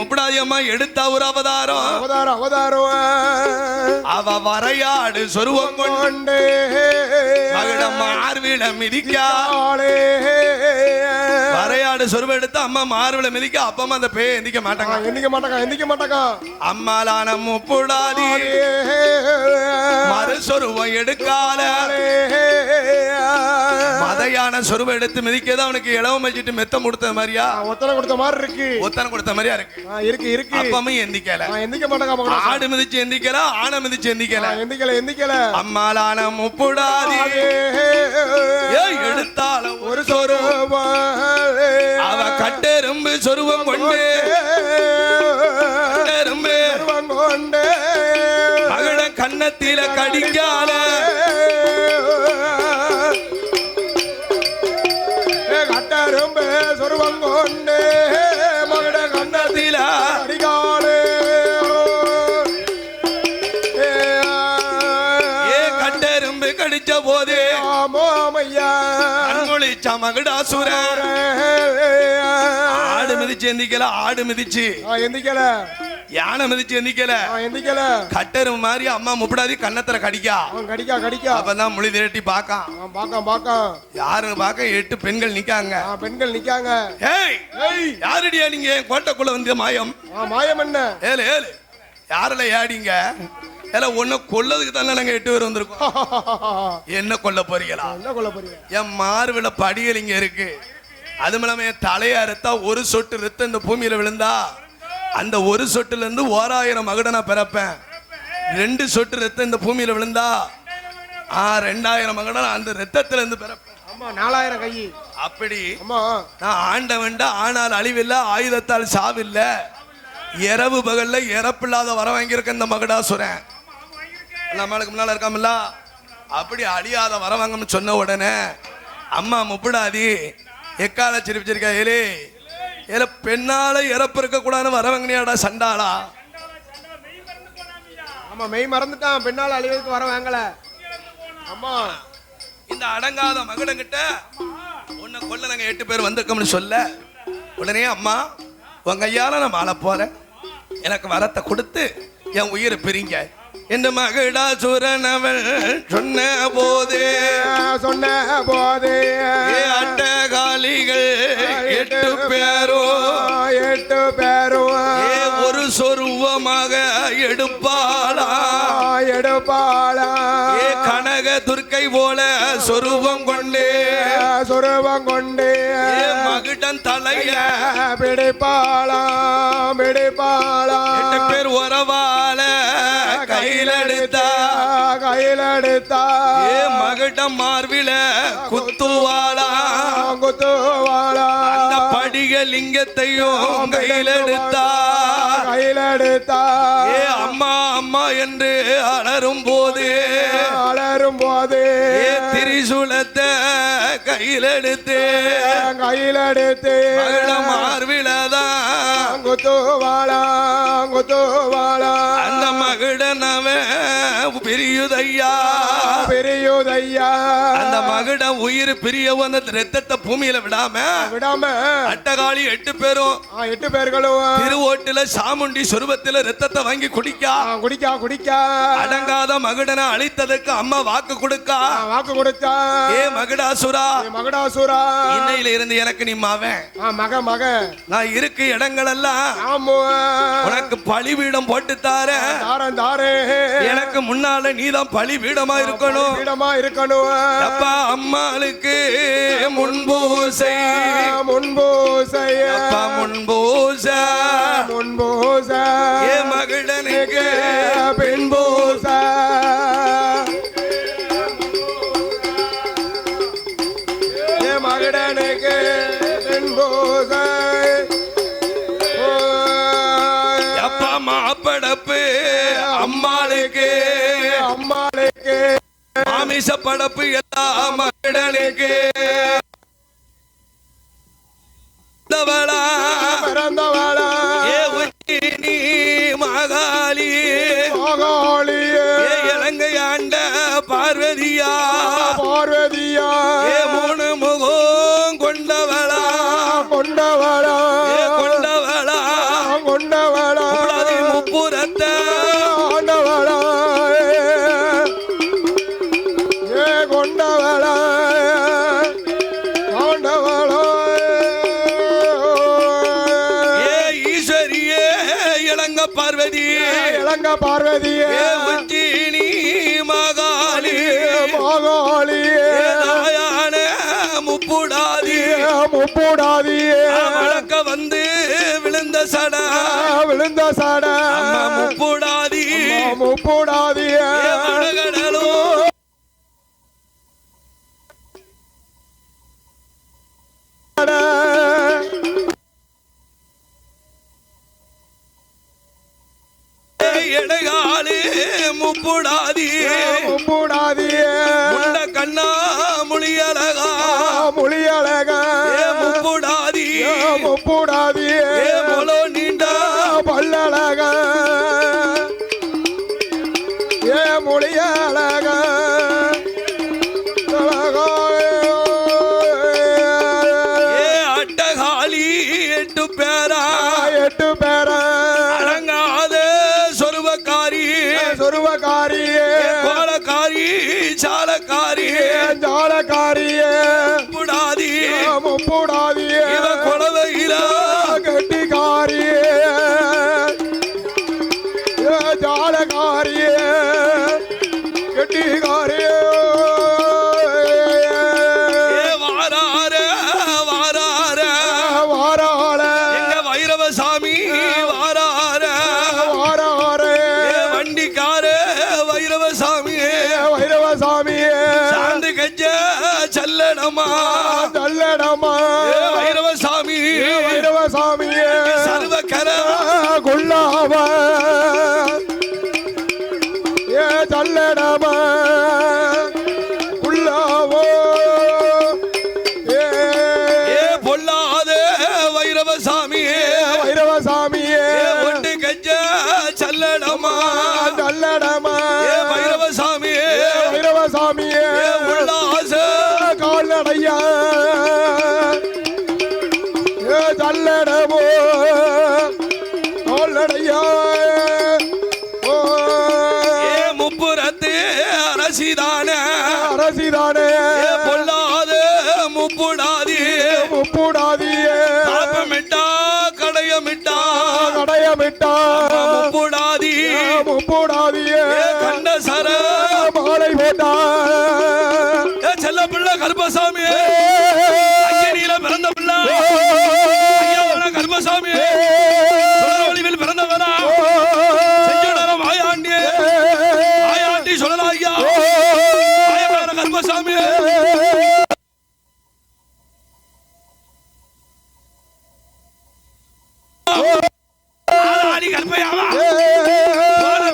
முப்படாதி அம்மா எடுத்த ஒரு அவதாரம் அவ வரையாடு சொருவம் கொண்டு மகிடம் மார்பில மிதிக்காளே. வரையாடு சொருவம் எடுத்து அம்மா மார்பில மிதிக்க அப்பமா அந்த பேய் எந்திக்க மாட்டாங்க. அம்மாலான முப்படாதி மறு சொருவம் எடுக்கால மதையான சொருவம் எடுத்து மிதிக்கதான் அவனுக்கு இளவம் வச்சுட்டு மெத்த கொடுத்த மாதிரியா ஒத்தனை கொடுத்த மாதிரியா இருக்கு. அப்பமே எந்திக்கல ஆடு மிதிச்சு எந்திக்கல ஆனை மிதிச்சு எந்திக்கல. அம்மாலான முப்புடாதி எடுத்தால ஒரு சொருவம் அவ கட்டெரும்பு சொருவம் கொண்டு மகள கன்னத்தில கடிக்கால கட்டெரும்பு சொருவம் கொண்டு மகள கன்னத்தில கடிக்காலே. கட்டெரும்பு கடிச்ச போதே மகடாசுர ஆடு மிதிச்சு எந்திக்கல யானை மிதிச்சு எந்திக்கல கட்டரு மாதிரி அம்மா முப்படாதி கண்ணத்துல கடிக்கா அப்பதான் மொழி திரட்டி பாக்க யாரு பாக்க 8 பெண்கள் நிக்காங்க. யாருடியா நீங்க கோட்டைக்குள்ள வந்து மாயம் என்ன ஏழு யாருல ஏடிங்க ஒன்ன கொல்லதுக்கு தானே நாங்க 8 பேர் வந்திருக்கோம். என்ன கொல்ல போறீங்களா? என் மார்பில படியல் இங்க இருக்கு. அது மூலமா என் தலைய அறுத்தா ஒரு சொட்டு ரத்தம் இந்த பூமியில விழுந்தா அந்த ஒரு சொட்டுல இருந்து 1000 மகட நான் பிறப்பேன். 2 சொட்டு ரத்தம் இந்த பூமியில விழுந்தா 2000 மகட அந்த ரத்தத்துல இருந்து பிறப்பேன். 4000 கை அப்படி நான் ஆண்டவன்டா ஆனால் அழிவில்லை ஆயுதத்தால் சாவில்லை. இரவு பகல்ல இறப்பில்லாத வர வாங்கியிருக்க இந்த மகடாசுரன் நம்மளுக்கு முன்னால இருக்காமல்ல அப்படி அழியாத வர வாங்கன்னு சொன்ன உடனே அம்மா முப்படாதி எக்கால சிரிப்பிச்சிருக்கா ஏலே பெண்ணால இறப்பு இருக்க கூடாதுன்னு வர வாங்கினியாடா சண்டாளா. ஆமா மெய் மறந்துட்டான் பெண்ணால அழிவதற்கு வர வாங்கல. அம்மா இந்த அடங்காத மகடங்கிட்ட உன்னை கொல்ல நாங்க 8 பேர் வந்திருக்கோம்னு சொல்ல உடனே அம்மா உங்க ஐயால நான் வாழ போறேன் எனக்கு வரத்தை கொடுத்து என் உயிரை பிரிங்க என் மகடாசுரனவள் சொன்ன போதே அட்டகாலிகள் 8 பேரும் ஒரு சொருவமாக எடுப்பாளா கனக துர்க்கை போல சொருவம் கொண்டே மகிடன் தலைய பிடிப்பாளா 8 பேர் உறவால கையிலெடுத்தா மகிடம் மார்பில குத்துவாளா அந்த படிக லிங்கத்தையும் கையிலெடுத்தா அம்மா அம்மா என்று அலரும் போது திரிசூலத்தை கையிலெடுத்து மார்பிலதான் குத்துவாளா அந்த மகிடனவன் பிரியுதையா அந்த மகிடம் உயிர் பிரிய வந்த ரத்தத்தை பூமியில விடாம அட்டகாளி 8 பேர்களும் திருவோட்டுல சாமுண்டி சொருபத்துல ரத்தத்தை வாங்கி குடிக்கா அடங்காத மகிடனை அழித்ததுக்கு அம்மா வாக்கு கொடுக்கா ஏ மகடாசுரா இன்னையில இருந்து எனக்கு நீ மக நான் இருக்கு இடங்கள் எல்லாம் உனக்கு பழிபீடம் போட்டு தாரே எனக்கு முன்னால நீதான் பழிபீடமா இருக்கணும் அப்பா அம்மாளுக்கு முன்பூசை அப்பா முன்பூசை ஏ மகிடனுக்கு பின்பூசை மகிடனுக்கு பின்பூசை அப்பா மாப்படப்பு அம்மாளுக்கு மாமிச படப்பு எல்லா மகிடனுக்கு பிறந்தவளா ஏ உச்சினி மகாளி இலங்கை ஆண்ட பார்வதியா ஏ 3 முகம் கொண்டவளா கொண்டவளா முப்புரத்த ஆண்டவளா ஏ கொண்டவளா ஆண்டவளா ஏ ஈஸ்வரியே இளங்க பார்வதியே இளங்க பார்வதியே உச்சினி மகாளி மகாளியே தாயான முப்புடாதியே வழக்க வந்து விழுந்த சடா முப்புடாதியே கடலோ எடகாலு முப்புடாதியே முண்ட கண்ணா முழியழகா முப்புடாதியே மொழோ நீண்டா பல்லழகா ஏ மொழியழகா அட்டகாலி எட்டு பேரா அடங்காத சொருவக்காரியே கோலக்காரி சாலக்காரியே முப்புடாதியே இவ கொலவையிலா கட்டிக்காரியே ஜாலக்காரியே கட்டிக்காரியே வாரார எங்க வைரவசாமி வாரார வண்டிக்கார வைரவசாமியே சாந்து கஜ சல்லடமா வைரவசாமி சர்வகர குல்லாவ ஏ சல்லடமா குல்லாவோ ஏ பொல்லாத வைரவசாமியே ஒன்று கஜ சல்லடமா வைரவசாமியே உல்லாச கால்நடையா சல்லடமோ கால்நடையா முப்புரத்து அரசிதானே பொல்லாத முப்புடாதியே காப்பமிட்டா கடையமிட்டா முப்புடாதியே கண்ட சர மாலை போட்டா செல்ல பிள்ளை கருப்பசாமி அஞ்சனியில பிறந்த பிள்ளை கருப்பசாமி வழிவில் பிறந்தவரா மாயாண்டி சொல்லலாகியா கருப்பசாமி கருப்பையாவா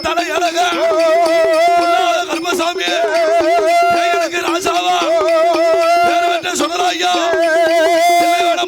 தலை அழக கருப்பசாமி ராசாவா பேரவற்ற சொல்லலாகியா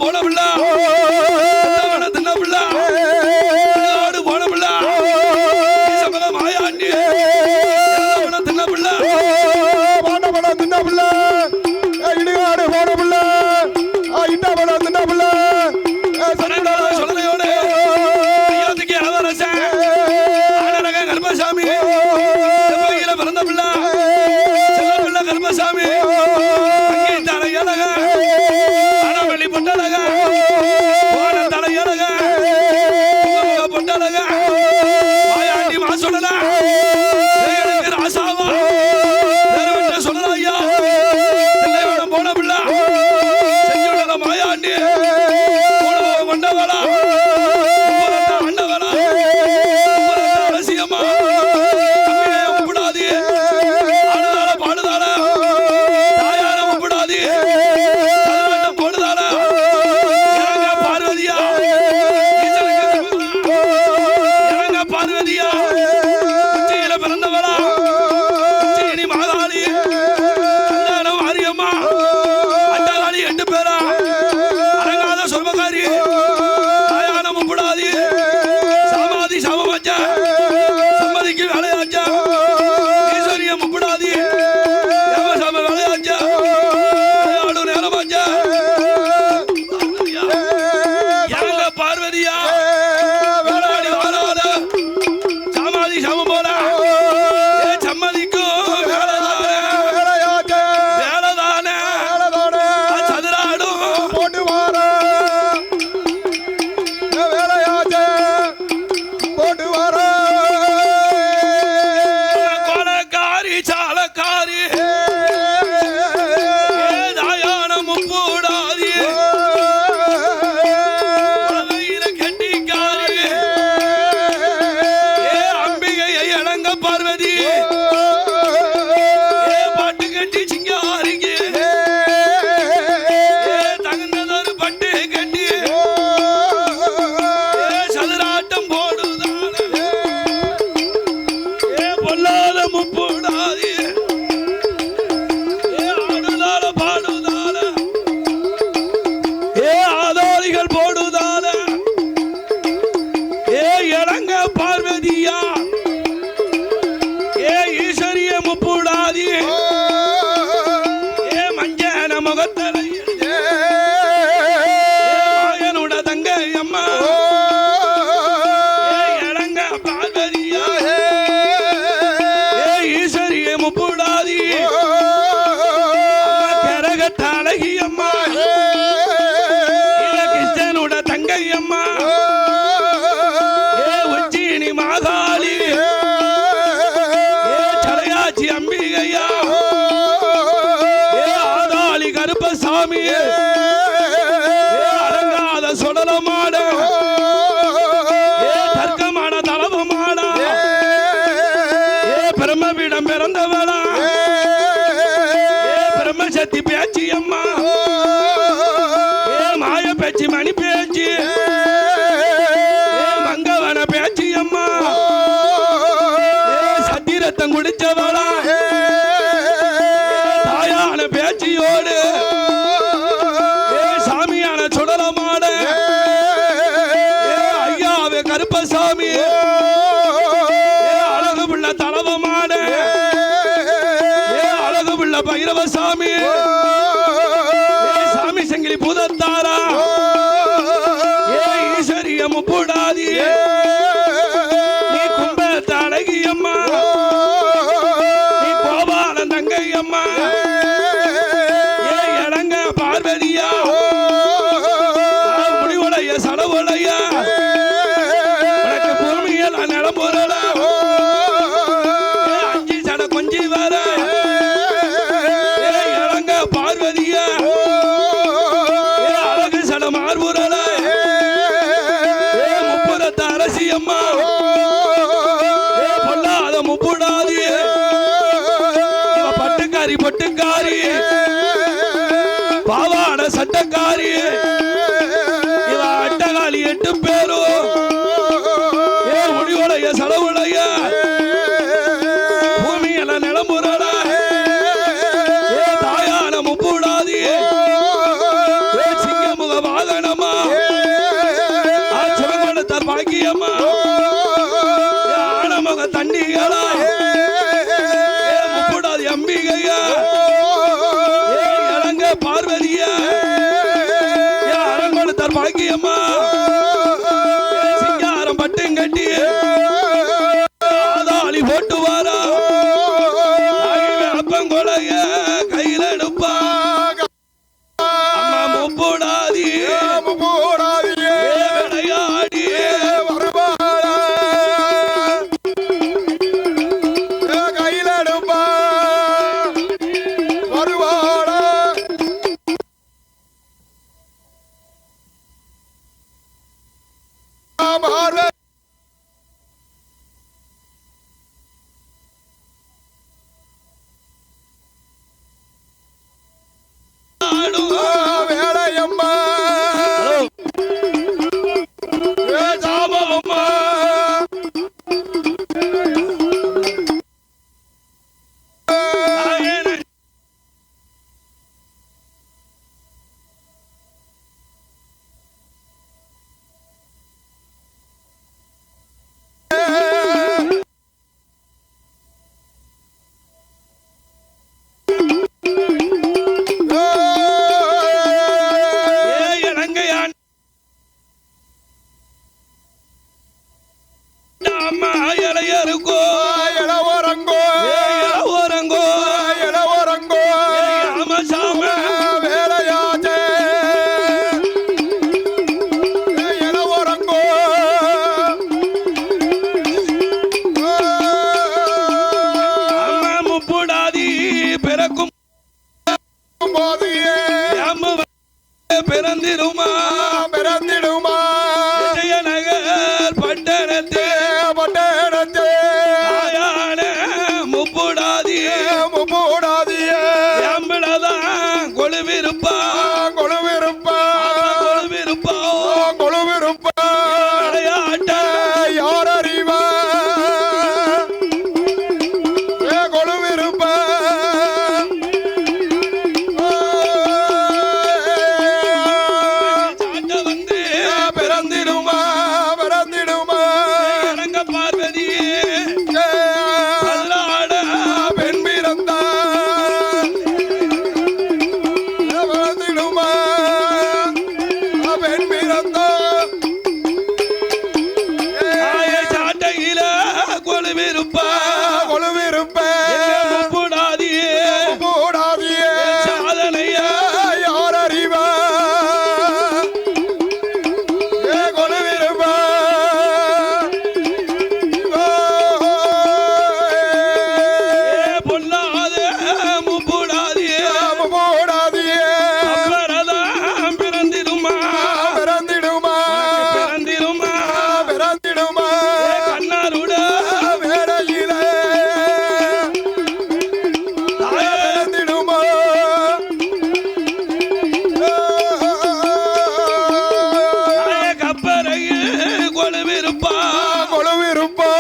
போன பிள்ளை தின்ன பிள்ளை போன பிள்ளை மாயாண்டி தின்ன பிள்ளை இடுகாடு போன பிள்ளை இன்ன படம் தின்ன பிள்ளை சொல்லலையோடு கருப்பசாமி பிறந்த பிள்ளை கருப்பசாமி தலையழக அடவெளி பொட்டழக தலையழக பொட்டழக மாயாண்டி மாசொடல ராசாவா சொல்லலாம் ஐயா போன பிள்ளை மாயாண்டி கொண்டவளா அண்ணவளா அரசியம்மா கூடாது பாடுதாள தாயார கூடாது போடுதாள பார்வதியா குடிச்சவளா தாயான பேச்சியோடு சாமியான சுடலமான ஐயாவே கருப்பசாமி அழகு பிள்ளை தலவமான அழகு பிள்ளை பைரவசாமி சாமி சங்கிலி பூதத்தாரா ஈஸ்வரிய முப்புடாதி நீ கும்பத்த அழகியம்மா நீ கோபாலன் தங்கையம்மா இளங்க பார்வதியா முடிவுடைய சடவுடைய உனக்கு பூமியில் நிலம்புரல அஞ்சி சட கொஞ்சி வர இளங்க பார்வதியா அழகு சட மார்புரல முப்புறத்த அரசியம்மா பொல்லாத முப்புடாதி பட்டுக்காரி பொட்டுக்காரி பாவாட சட்டக்காரி இவ அட்டகாளி 8 பேரும் முடிவுடைய செலவுடைய பூமியில நிலமுறட தாயான முப்புடாதி சிங்கமுக வாகனமா சிவகொடுத்த பாக்கியம்மா ஆனமுக தண்டிகளா முப்புடாதி அம்பிகையா இளங்க பார்வதியா அரங்கொடுத்தார் பாக்கியம்மா சிங்காரம் பட்டும் கட்டி ஆதாளி போட்டு வாரா அப்பங்கொலைய கையில எடுப்பா அம்மா முப்புடாதி விளையாடி கையில எடுப்பா வருவாடா பார்வை வேலையம்மா சாமம்மா அம்மா இளையருக்கோ இளவரங்கோ இளவரங்கோ இளவரங்கோ ராமசாம வேலையாச்சே இளவரங்கோ அம்மா முப்புடாதி பிறக்கும் போதியே பிறந்திருமா பிறந்திடுமா விஜயநகர் பட்டணத்தே பட்டணத்தே தாயான முப்புடாதி முப்பூடாதியே எம்பிளதான் கொழுவிருப்பா கொழுவிருப்பா கொழுவிருப்பா கொழுவிருப்பா விளையாட்ட யார் அறிவா கொழுவிருப்பா சாட்ட வந்து பிறந்திடுமா பிறந்திடுமா இளங்க பார்வதியே பல்லாட பெண் பிறந்தா பிறந்திடுமா பெண் பிறந்தா சாட்டையில கொழுவிருப்பா கொழுவிருப்ப முப்புடாதியே போடாதியே சாதனையா யார் அறிவா கொழுவிருப்பா பொல்லாத முப்புடாதியே போடாதியே அப்பறதான் பிறந்திடுமா பிறந்திடுமா பிறந்திடுமா பிறந்திடுமா கண்ணாருட வேடையில பிறந்திடுமா கப்பரையே கொழுவிருப்பா கொழுவிருப்பா